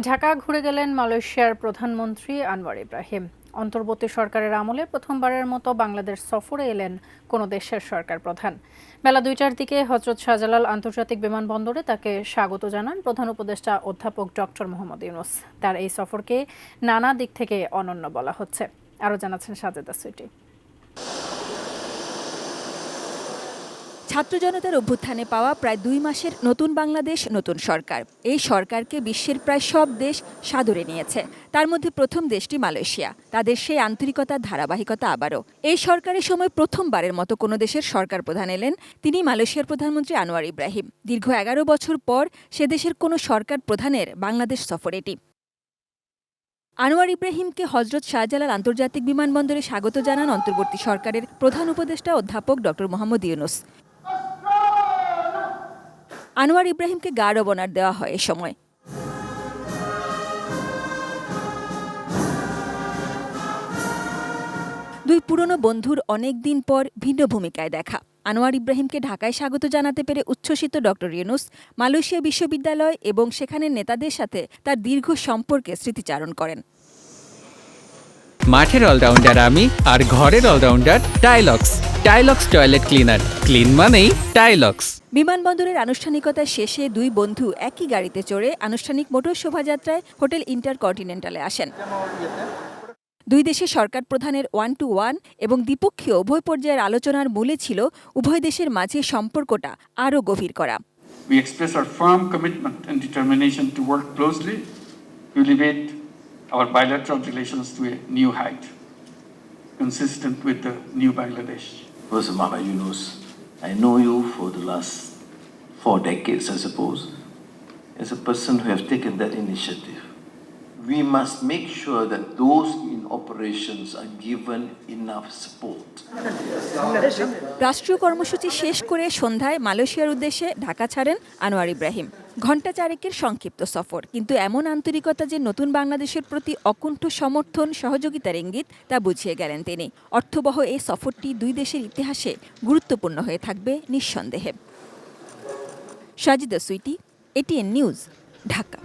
ঢাকা ঘুরে গেলেন মালয়েশিয়ার প্রধানমন্ত্রী আনোয়ার ইব্রাহিম। অন্তর্বর্তী সরকারের আমলে প্রথমবারের মতো বাংলাদেশ সফরে এলেন কোনো দেশের সরকার প্রধান। বেলা ২টার দিকে হযরত শাহজালাল আন্তর্জাতিক বিমানবন্দরে তাকে স্বাগত জানান প্রধান উপদেষ্টা অধ্যাপক ডক্টর মোহাম্মদ ইউনূস। তার এই সফরকে নানা দিক থেকে অনন্য বলা হচ্ছে। আরও জানাচ্ছেন সাজেদা সুইটি। ছাত্র জনতার অভ্যুত্থানে পাওয়া প্রায় ২ মাসের নতুন বাংলাদেশ নতুন সরকার। এই সরকারকে বিশ্বের প্রায় সব দেশ সাদরে নিয়েছে, তার মধ্যে প্রথম দেশটি মালয়েশিয়া। তাদের সেই আন্তরিকতার ধারাবাহিকতা আবারও। এই সরকারের সময় প্রথমবারের মতো কোনো দেশের সরকার প্রধান এলেন তিনি মালয়েশিয়ার প্রধানমন্ত্রী আনোয়ার ইব্রাহিম। দীর্ঘ ১১ বছর পর সে দেশের কোনো সরকার প্রধানের বাংলাদেশ সফর এটি। আনোয়ার ইব্রাহিমকে হযরত শাহজালাল আন্তর্জাতিক বিমানবন্দরে স্বাগত জানান অন্তর্বর্তী সরকারের প্রধান উপদেষ্টা অধ্যাপক ডক্টর মোহাম্মদ ইউনূস। আনোয়ার ইব্রাহিমকে গার্ড অব অনার দেওয়া হয় এ সময়। দুই পুরনো বন্ধুর অনেক দিন পর ভিন্ন ভূমিকায় দেখা। আনোয়ার ইব্রাহিমকে ঢাকায় স্বাগত জানাতে পেরে উচ্ছ্বসিত ডক্টর ইউনূস মালয়েশিয়া বিশ্ববিদ্যালয় এবং সেখানের নেতাদের সাথে তার দীর্ঘ সম্পর্কে স্মৃতিচারণ করেন। মাঠের অলরাউন্ডার আমি, আর ঘরের allrounder Tylox. Tylox toilet cleaner, clean মানেই টাইলক্স। বিমানবন্দরের আনুষ্ঠানিকতা শেষে দুই বন্ধু একই গাড়িতে চড়ে আনুষ্ঠানিক মোটর শোভাযাত্রায় হোটেল ইন্টারকন্টিনেন্টালে আসেন। দুই দেশের সরকার প্রধানের 1-to-1 এবং দ্বিপক্ষীয় উভয় পর্যায়ের আলোচনার মূলে ছিল উভয় দেশের মাঝে সম্পর্কটা আরও গভীর করা। We express our firm commitment and determination to work closely to elevate our bilateral relations to a new height, consistent with the new Bangladesh. First, Mama Yunus, I know you for the last 4 decades, I suppose, as a person who has taken that initiative. We must make sure that those in operations are given enough support. রাষ্ট্রীয় কর্মসূচি শেষ করে সন্ধ্যায় মালয়েশিয়ার উদ্দেশ্যে ঢাকা ছাড়েন আনোয়ার ইব্রাহিম। ঘণ্টা চারেকের সংক্ষিপ্ত সফর, কিন্তু এমন আন্তরিকতা যে নতুন বাংলাদেশের প্রতি অকুণ্ঠ সমর্থন সহযোগিতার ইঙ্গিত তা বুঝিয়ে গেলেন তিনি। অর্থবহ এই সফরটি দুই দেশের ইতিহাসে গুরুত্বপূর্ণ হয়ে থাকবে নিঃসন্দেহে। Sajida Sweety, ATN news, Dhaka.